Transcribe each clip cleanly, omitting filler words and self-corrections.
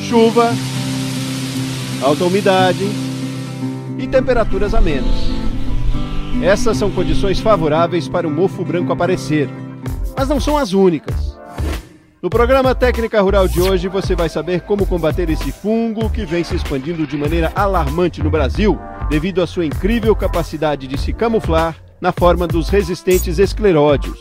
chuva, alta umidade e temperaturas amenas. Essas são condições favoráveis para o mofo branco aparecer, mas não são as únicas. No programa Técnica Rural de hoje, você vai saber como combater esse fungo que vem se expandindo de maneira alarmante no Brasil, devido à sua incrível capacidade de se camuflar na forma dos resistentes escleródios.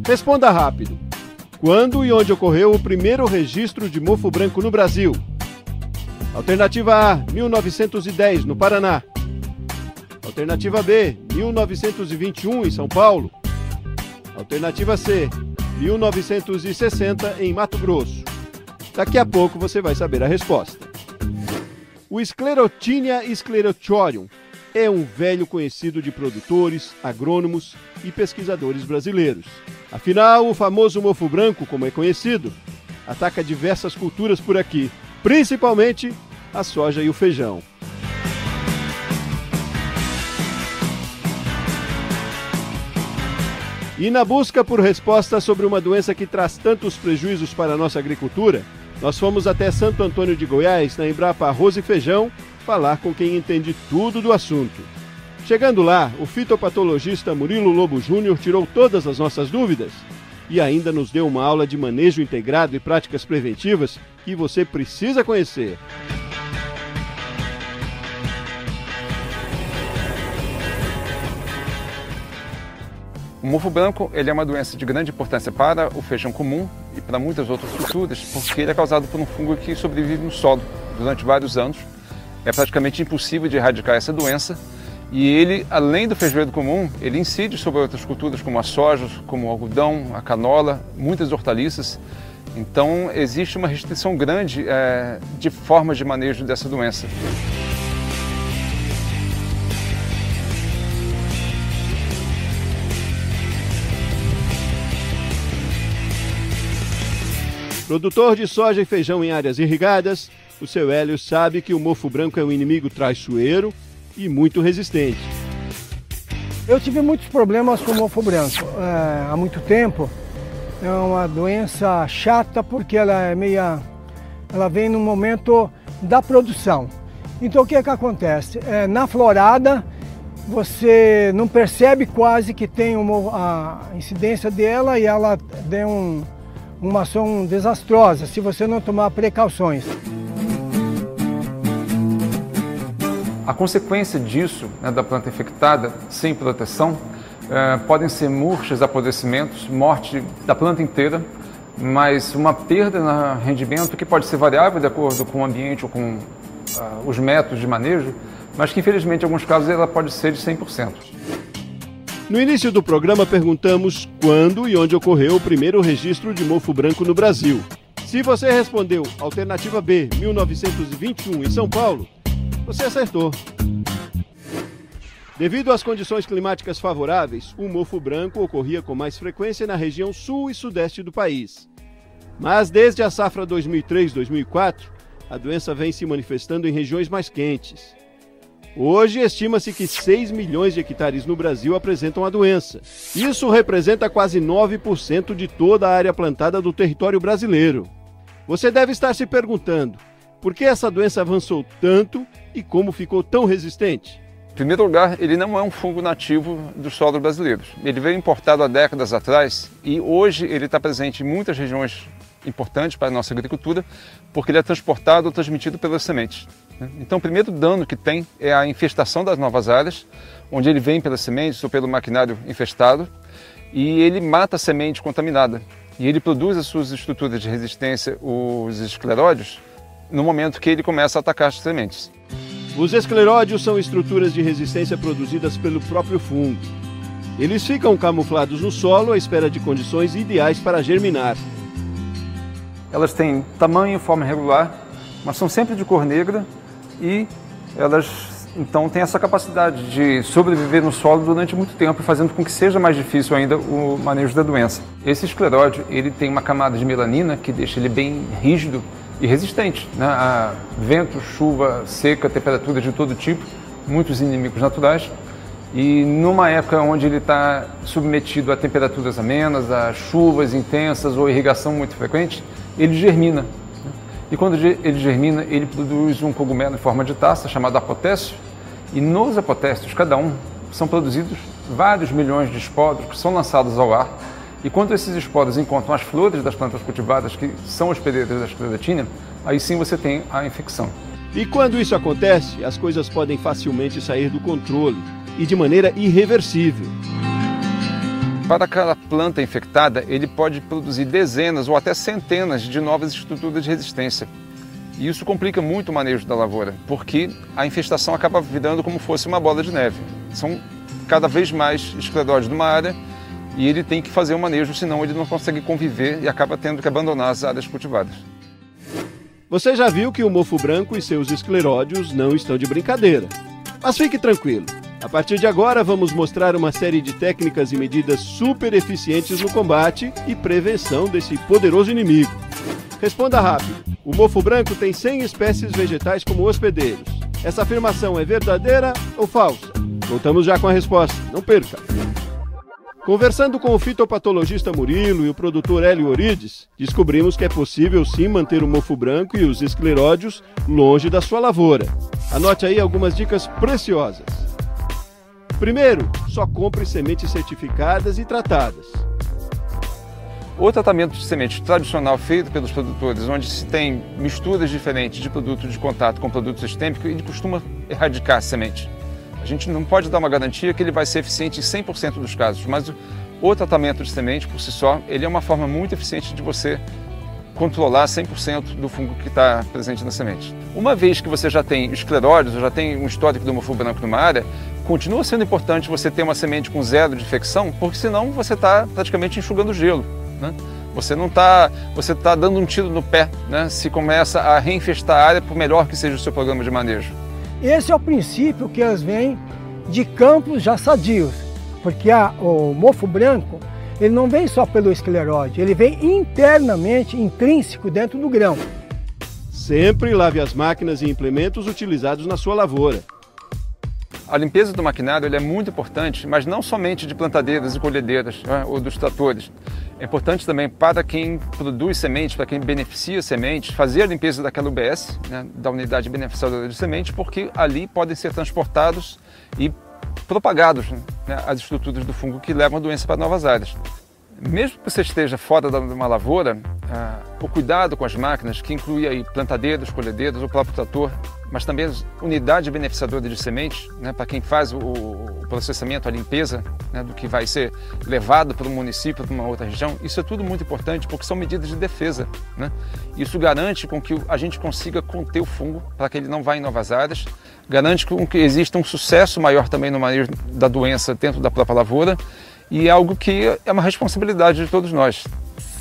Responda rápido. Quando e onde ocorreu o primeiro registro de mofo branco no Brasil? Alternativa A, 1910, no Paraná. Alternativa B, 1921, em São Paulo. Alternativa C, 1960, em Mato Grosso. Daqui a pouco você vai saber a resposta. O Sclerotinia sclerotiorium é um velho conhecido de produtores, agrônomos e pesquisadores brasileiros. Afinal, o famoso mofo branco, como é conhecido, ataca diversas culturas por aqui, principalmente a soja e o feijão. E na busca por respostas sobre uma doença que traz tantos prejuízos para a nossa agricultura, nós fomos até Santo Antônio de Goiás, na Embrapa Arroz e Feijão, falar com quem entende tudo do assunto. Chegando lá, o fitopatologista Murilo Lobo Júnior tirou todas as nossas dúvidas e ainda nos deu uma aula de manejo integrado e práticas preventivas que você precisa conhecer. O mofo branco ele é uma doença de grande importância para o feijão comum e para muitas outras culturas, porque ele é causado por um fungo que sobrevive no solo durante vários anos. É praticamente impossível de erradicar essa doença. E ele, além do feijoeiro comum, ele incide sobre outras culturas como a soja, como o algodão, a canola, muitas hortaliças. Então existe uma restrição grande de formas de manejo dessa doença. Produtor de soja e feijão em áreas irrigadas, o seu Hélio sabe que o mofo branco é um inimigo traiçoeiro e muito resistente. Eu tive muitos problemas com o mofo branco há muito tempo. É uma doença chata porque ela vem no momento da produção. Então o que acontece? Na florada você não percebe quase que tem a incidência dela e ela tem uma ação desastrosa se você não tomar precauções. A consequência disso, da planta infectada, sem proteção, podem ser murchas, apodrecimentos, morte da planta inteira, mas uma perda no rendimento que pode ser variável de acordo com o ambiente ou com os métodos de manejo, mas que infelizmente em alguns casos ela pode ser de 100%. No início do programa perguntamos quando e onde ocorreu o primeiro registro de mofo branco no Brasil. Se você respondeu alternativa B, 1921, em São Paulo, você acertou. Devido às condições climáticas favoráveis, o mofo branco ocorria com mais frequência na região sul e sudeste do país. Mas desde a safra 2003-2004, a doença vem se manifestando em regiões mais quentes. Hoje, estima-se que 6 milhões de hectares no Brasil apresentam a doença. Isso representa quase 9% de toda a área plantada do território brasileiro. Você deve estar se perguntando, por que essa doença avançou tanto e como ficou tão resistente? Em primeiro lugar, ele não é um fungo nativo dos solos brasileiros. Ele veio importado há décadas atrás e hoje ele está presente em muitas regiões importantes para a nossa agricultura, porque ele é transportado ou transmitido pelas sementes. Então, o primeiro dano que tem é a infestação das novas áreas, onde ele vem pelas sementes ou pelo maquinário infestado, e ele mata a semente contaminada. E ele produz as suas estruturas de resistência, os escleródios, no momento que ele começa a atacar as sementes. Os escleródios são estruturas de resistência produzidas pelo próprio fungo. Eles ficam camuflados no solo à espera de condições ideais para germinar. Elas têm tamanho e forma regular, mas são sempre de cor negra e elas Então tem essa capacidade de sobreviver no solo durante muito tempo, fazendo com que seja mais difícil ainda o manejo da doença. Esse escleródio, ele tem uma camada de melanina que deixa ele bem rígido e resistente, né, a vento, chuva, seca, temperaturas de todo tipo, muitos inimigos naturais. E numa época onde ele está submetido a temperaturas amenas, a chuvas intensas ou irrigação muito frequente, ele germina. E quando ele germina, ele produz um cogumelo em forma de taça chamado apotécio. E nos apotécios, cada um, são produzidos vários milhões de esporos que são lançados ao ar. E quando esses esporos encontram as flores das plantas cultivadas, que são hospedeiras da Sclerotinia, aí sim você tem a infecção. E quando isso acontece, as coisas podem facilmente sair do controle e de maneira irreversível. Para cada planta infectada, ele pode produzir dezenas ou até centenas de novas estruturas de resistência. E isso complica muito o manejo da lavoura, porque a infestação acaba virando como fosse uma bola de neve. São cada vez mais escleróides numa área e ele tem que fazer o manejo, senão ele não consegue conviver e acaba tendo que abandonar as áreas cultivadas. Você já viu que o mofo branco e seus escleródios não estão de brincadeira. Mas fique tranquilo. A partir de agora, vamos mostrar uma série de técnicas e medidas super eficientes no combate e prevenção desse poderoso inimigo. Responda rápido. O mofo branco tem 100 espécies vegetais como hospedeiros. Essa afirmação é verdadeira ou falsa? Voltamos já com a resposta. Não perca! Conversando com o fitopatologista Murilo e o produtor Hélio Orides, descobrimos que é possível sim manter o mofo branco e os escleródios longe da sua lavoura. Anote aí algumas dicas preciosas. Primeiro, só compre sementes certificadas e tratadas. O tratamento de semente tradicional feito pelos produtores, onde se tem misturas diferentes de produtos de contato com produtos sistêmicos, ele costuma erradicar a semente. A gente não pode dar uma garantia que ele vai ser eficiente em 100% dos casos, mas o tratamento de semente, por si só, ele é uma forma muito eficiente de você controlar 100% do fungo que está presente na semente. Uma vez que você já tem escleróides, já tem um histórico do mofo branco numa área, continua sendo importante você ter uma semente com zero de infecção, porque senão você está praticamente enxugando gelo, né? Você está dando um tiro no pé, né? Se começa a reinfestar a área, por melhor que seja o seu programa de manejo. Esse é o princípio que eles vêm de campos já sadios, porque o mofo branco, ele não vem só pelo escleróide, ele vem internamente, intrínseco dentro do grão. Sempre lave as máquinas e implementos utilizados na sua lavoura. A limpeza do maquinário é muito importante, mas não somente de plantadeiras e colhedeiras, né, ou dos tratores. É importante também para quem produz sementes, para quem beneficia sementes, fazer a limpeza daquela UBS, né, da unidade beneficiadora de sementes, porque ali podem ser transportados e propagados, né, as estruturas do fungo que levam a doença para novas áreas. Mesmo que você esteja fora de uma lavoura, o cuidado com as máquinas, que inclui aí plantadeiras, colhedeiras, o próprio trator, mas também as unidades beneficiadoras de sementes, né, para quem faz o processamento, a limpeza, né, do que vai ser levado para um município, para uma outra região, isso é tudo muito importante porque são medidas de defesa, né? Isso garante com que a gente consiga conter o fungo para que ele não vá em novas áreas, garante com que exista um sucesso maior também no manejo da doença dentro da própria lavoura, e é algo que é uma responsabilidade de todos nós.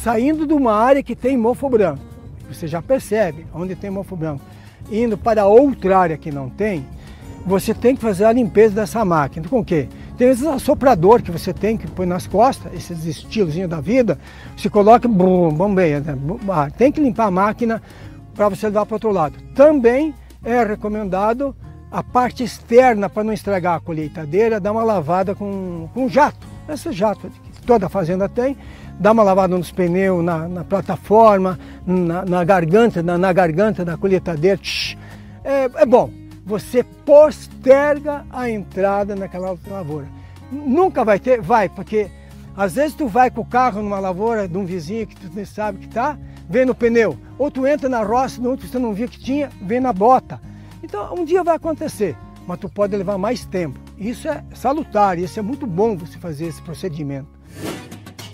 Saindo de uma área que tem mofo branco, você já percebe onde tem mofo branco, indo para outra área que não tem, você tem que fazer a limpeza dessa máquina. Com o quê? Tem esse assoprador que você tem que pôr nas costas, esses estilozinhos da vida, você coloca, bombeia, né? Tem que limpar a máquina para você levar para o outro lado. Também é recomendado a parte externa, para não estragar a colheitadeira, dar uma lavada com jato. Esse jato que toda fazenda tem, dá uma lavada nos pneus, na plataforma, na garganta da colheitadeira. É bom, você posterga a entrada naquela lavoura. Nunca vai ter, porque às vezes tu vai com o carro numa lavoura de um vizinho que tu nem sabe que tá, vem no pneu, ou tu entra na roça, no outro você não viu que tinha, vem na bota. Então um dia vai acontecer, mas tu pode levar mais tempo. Isso é salutar, isso é muito bom você fazer esse procedimento.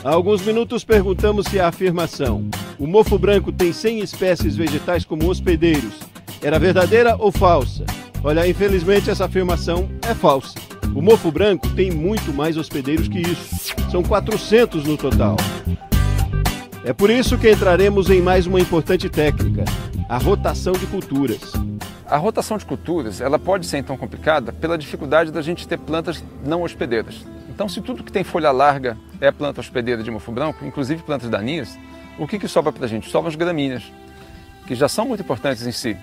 Há alguns minutos perguntamos se a afirmação "o mofo branco tem 100 espécies vegetais como hospedeiros" era verdadeira ou falsa. Olha, infelizmente essa afirmação é falsa. O mofo branco tem muito mais hospedeiros que isso. São 400 no total. É por isso que entraremos em mais uma importante técnica, a rotação de culturas. A rotação de culturas ela pode ser então complicada pela dificuldade da gente ter plantas não hospedeiras. Então, se tudo que tem folha larga é planta hospedeira de mofo branco, inclusive plantas daninhas, o que sobra para a gente? Sobram as gramíneas, que já são muito importantes em si.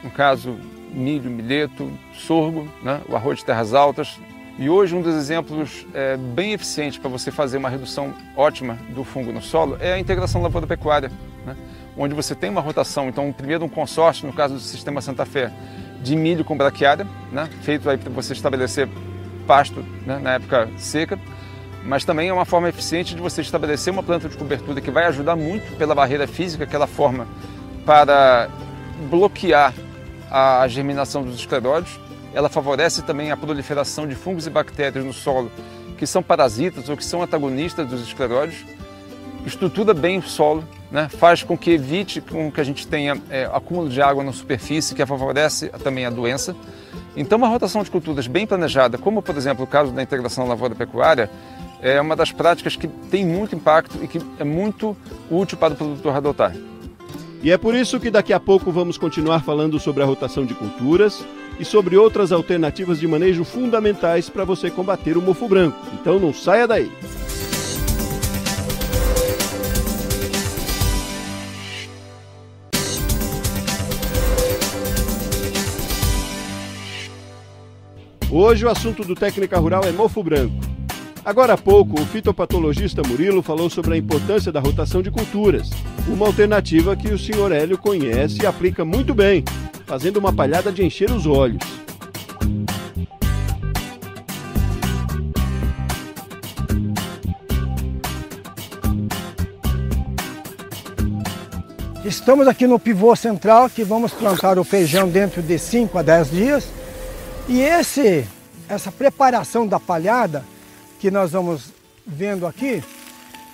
No caso, milho, milheto, sorgo, né? O arroz de terras altas. E hoje um dos exemplos bem eficientes para você fazer uma redução ótima do fungo no solo é a integração lavoura-pecuária, né? Onde você tem uma rotação, então primeiro um consórcio, no caso do Sistema Santa Fé, de milho com braquiária, né? Feito aí para você estabelecer pasto, né? Na época seca, mas também é uma forma eficiente de você estabelecer uma planta de cobertura que vai ajudar muito pela barreira física que ela forma para bloquear a germinação dos escleróides. Ela favorece também a proliferação de fungos e bactérias no solo que são parasitas ou que são antagonistas dos escleróides, estrutura bem o solo, né? Faz com que evite que a gente tenha acúmulo de água na superfície, que favorece também a doença. Então, uma rotação de culturas bem planejada, como por exemplo o caso da integração lavoura-pecuária, é uma das práticas que tem muito impacto e que é muito útil para o produtor adotar. E é por isso que daqui a pouco vamos continuar falando sobre a rotação de culturas e sobre outras alternativas de manejo fundamentais para você combater o mofo branco. Então não saia daí! Hoje o assunto do Técnica Rural é mofo branco. Agora há pouco, o fitopatologista Murilo falou sobre a importância da rotação de culturas, uma alternativa que o Sr. Hélio conhece e aplica muito bem, fazendo uma palhada de encher os olhos. Estamos aqui no pivô central, que vamos plantar o feijão dentro de 5 a 10 dias. E essa preparação da palhada que nós vamos vendo aqui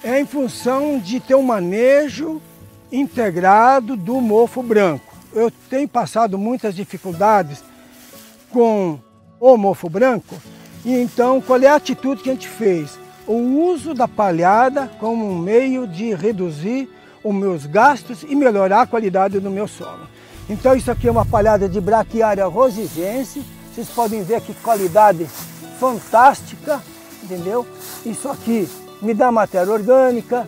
é em função de ter um manejo integrado do mofo branco. Eu tenho passado muitas dificuldades com o mofo branco e então qual é a atitude que a gente fez? O uso da palhada como um meio de reduzir os meus gastos e melhorar a qualidade do meu solo. Então isso aqui é uma palhada de braquiária rosigense. Vocês podem ver que qualidade fantástica, entendeu? Isso aqui me dá matéria orgânica,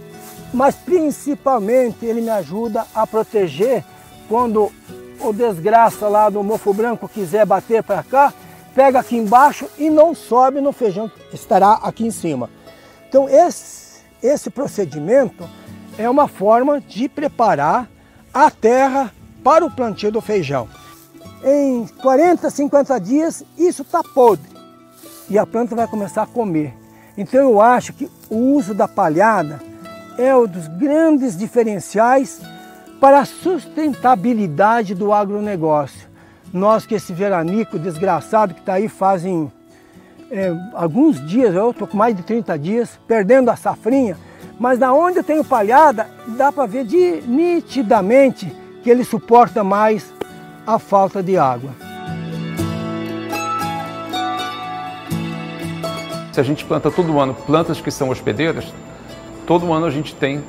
mas principalmente ele me ajuda a proteger quando o desgraça lá do mofo branco quiser bater para cá, pega aqui embaixo e não sobe no feijão que estará aqui em cima. Então esse procedimento é uma forma de preparar a terra para o plantio do feijão. Em 40, 50 dias, isso está podre e a planta vai começar a comer. Então eu acho que o uso da palhada é um dos grandes diferenciais para a sustentabilidade do agronegócio. Nós que esse veranico desgraçado que está aí fazem alguns dias, eu estou com mais de 30 dias, perdendo a safrinha, mas na onde eu tenho palhada, dá para ver nitidamente que ele suporta mais a falta de água. Se a gente planta todo ano plantas que são hospedeiras, todo ano a gente tem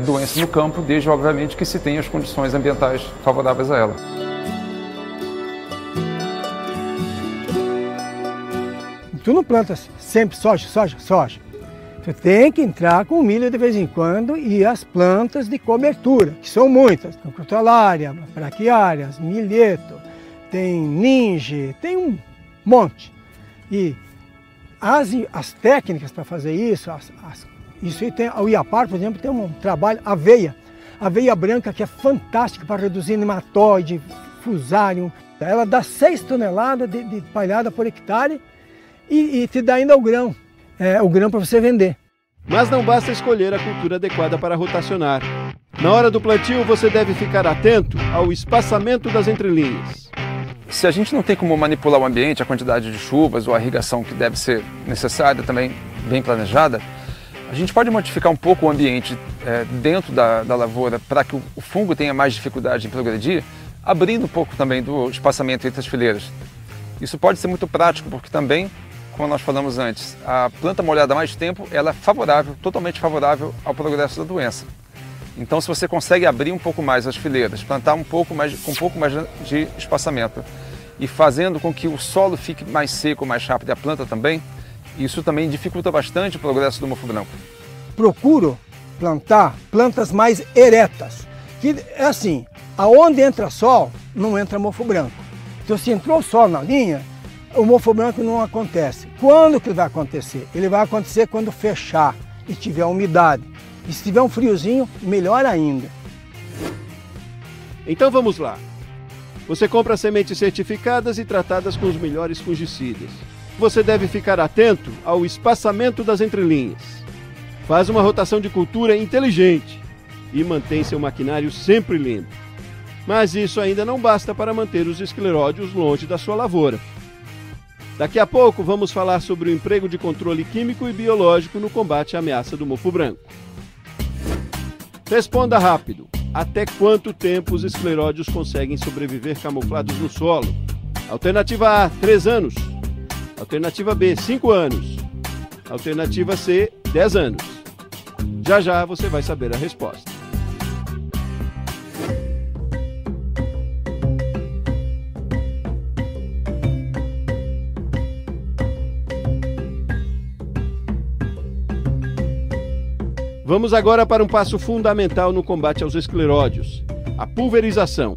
doença no campo, desde obviamente que se tenha as condições ambientais favoráveis a ela. Tu não planta sempre soja. Tu tem que entrar com milho de vez em quando e as plantas de cobertura, que são muitas. Tem crotalária, braquiárias, milheto, tem ninje, tem um monte. E as técnicas para fazer isso, isso aí tem, o Iapar, por exemplo, tem um trabalho, aveia branca, que é fantástica para reduzir nematóide, fusário. Ela dá 6 toneladas de palhada por hectare e te dá ainda o grão para você vender. Mas não basta escolher a cultura adequada para rotacionar. Na hora do plantio, você deve ficar atento ao espaçamento das entrelinhas. Se a gente não tem como manipular o ambiente, a quantidade de chuvas ou a irrigação que deve ser necessária, também bem planejada, a gente pode modificar um pouco o ambiente dentro da lavoura para que o fungo tenha mais dificuldade em progredir, abrindo um pouco também do espaçamento entre as fileiras. Isso pode ser muito prático, porque também, como nós falamos antes, a planta molhada há mais tempo, ela é favorável, totalmente favorável ao progresso da doença. Então, se você consegue abrir um pouco mais as fileiras, plantar com um pouco mais de espaçamento e fazendo com que o solo fique mais seco, mais rápido e a planta também, isso também dificulta bastante o progresso do mofo branco. Procuro plantar plantas mais eretas, que é assim, aonde entra sol, não entra mofo branco. Então, se entrou sol na linha, o mofo branco não acontece. Quando que vai acontecer? Ele vai acontecer quando fechar e tiver umidade. E se tiver um friozinho, melhor ainda. Então vamos lá. Você compra sementes certificadas e tratadas com os melhores fungicidas. Você deve ficar atento ao espaçamento das entrelinhas. Faz uma rotação de cultura inteligente e mantém seu maquinário sempre limpo. Mas isso ainda não basta para manter os escleródios longe da sua lavoura. Daqui a pouco vamos falar sobre o emprego de controle químico e biológico no combate à ameaça do mofo branco. Responda rápido. Até quanto tempo os escleródios conseguem sobreviver camuflados no solo? Alternativa A, 3 anos. Alternativa B, 5 anos. Alternativa C, 10 anos. Já já você vai saber a resposta. Vamos agora para um passo fundamental no combate aos escleródios, a pulverização.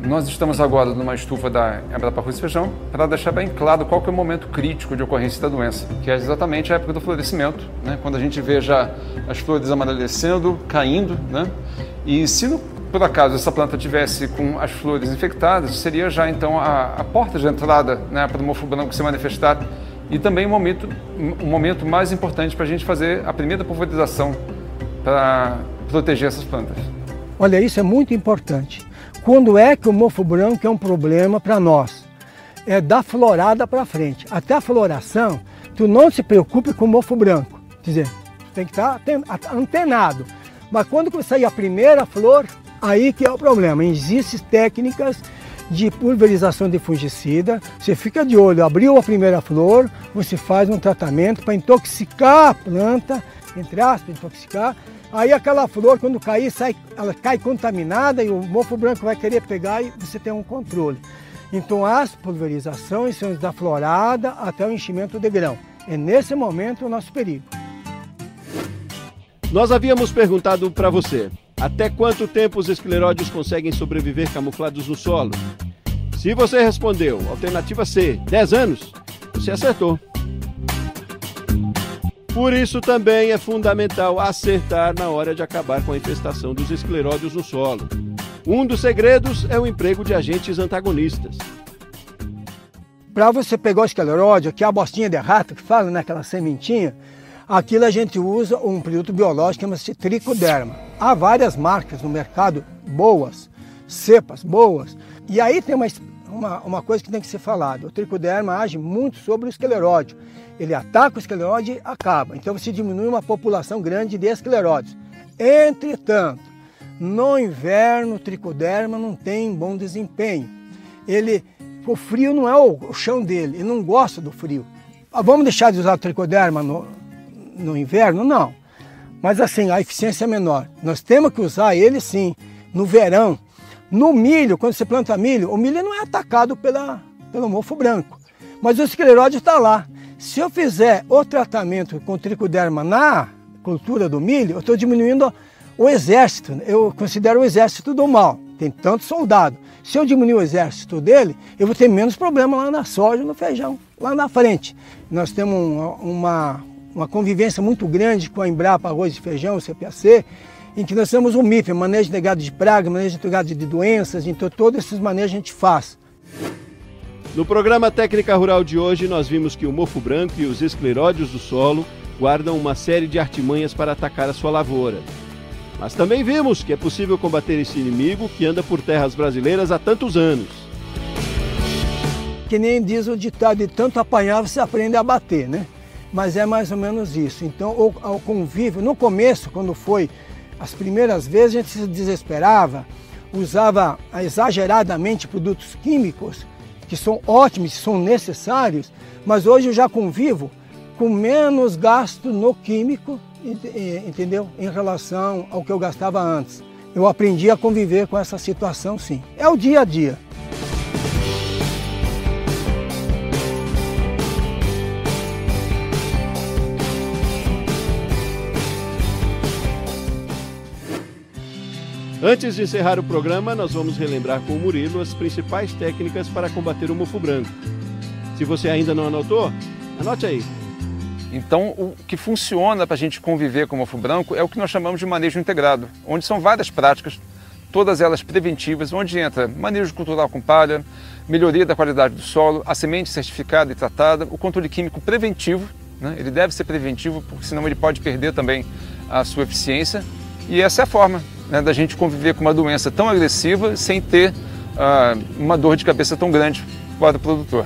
Nós estamos agora numa estufa da Embrapa Arroz e Feijão para deixar bem claro qual que é o momento crítico de ocorrência da doença, que é exatamente a época do florescimento, né? Quando a gente vê já as flores amarelecendo, caindo, né? E se por acaso essa planta tivesse com as flores infectadas, seria já então a porta de entrada, né, para o mofo branco se manifestar. E também um momento mais importante para a gente fazer a primeira pulverização para proteger essas plantas. Olha, isso é muito importante. Quando é que o mofo branco é um problema para nós? É da florada para frente. Até a floração, tu não se preocupe com o mofo branco. Quer dizer, tu tem que estar antenado. Mas quando sair a primeira flor, aí que é o problema. Existem técnicas de pulverização de fungicida, você fica de olho, abriu a primeira flor, você faz um tratamento para intoxicar a planta, entre aspas, intoxicar, aí aquela flor quando cair, ela cai contaminada e o mofo branco vai querer pegar e você tem um controle. Então as pulverizações são da florada até o enchimento de grão. É nesse momento o nosso perigo. Nós havíamos perguntado para você, até quanto tempo os escleródios conseguem sobreviver camuflados no solo? Se você respondeu, alternativa C, 10 anos, você acertou. Por isso também é fundamental acertar na hora de acabar com a infestação dos escleródios no solo. Um dos segredos é o emprego de agentes antagonistas. Para você pegar o escleródio, que é a bostinha de rato que fala, né, aquela sementinha, aquilo a gente usa um produto biológico que chama-se tricoderma. Há várias marcas no mercado boas, cepas boas. E aí tem uma coisa que tem que ser falada. O tricoderma age muito sobre o escleródio. Ele ataca o escleródio e acaba. Então você diminui uma população grande de escleródios. Entretanto, no inverno o tricoderma não tem bom desempenho. O frio não é o chão dele, ele não gosta do frio. Vamos deixar de usar o tricoderma no inverno? Não. Mas assim, a eficiência é menor. Nós temos que usar ele sim, no verão. No milho, quando você planta milho, o milho não é atacado pelo mofo branco. Mas o escleródio está lá. Se eu fizer o tratamento com tricoderma na cultura do milho, eu estou diminuindo o exército. Eu considero o exército do mal. Tem tanto soldado. Se eu diminuir o exército dele, eu vou ter menos problema lá na soja, no feijão, lá na frente. Nós temos uma convivência muito grande com a Embrapa Arroz e Feijão, o CPAC, em que nós temos o MIP, manejo de gado de praga, manejo de gado de doenças, então todos esses manejos a gente faz. No programa Técnica Rural de hoje, nós vimos que o mofo branco e os escleródios do solo guardam uma série de artimanhas para atacar a sua lavoura. Mas também vimos que é possível combater esse inimigo que anda por terras brasileiras há tantos anos. Que nem diz o ditado, de tanto apanhar você aprende a bater, né? Mas é mais ou menos isso. Então, o convívio, no começo, quando foi as primeiras vezes, a gente se desesperava, usava exageradamente produtos químicos, que são ótimos, são necessários, mas hoje eu já convivo com menos gasto no químico entendeu? Em relação ao que eu gastava antes. Eu aprendi a conviver com essa situação, sim. É o dia a dia. Antes de encerrar o programa, nós vamos relembrar com o Murilo as principais técnicas para combater o mofo branco. Se você ainda não anotou, anote aí. Então, o que funciona para a gente conviver com o mofo branco é o que nós chamamos de manejo integrado, onde são várias práticas, todas elas preventivas, onde entra manejo cultural com palha, melhoria da qualidade do solo, a semente certificada e tratada, o controle químico preventivo, né? Ele deve ser preventivo, porque senão ele pode perder também a sua eficiência, e essa é a forma, né, da gente conviver com uma doença tão agressiva sem ter uma dor de cabeça tão grande para o produtor.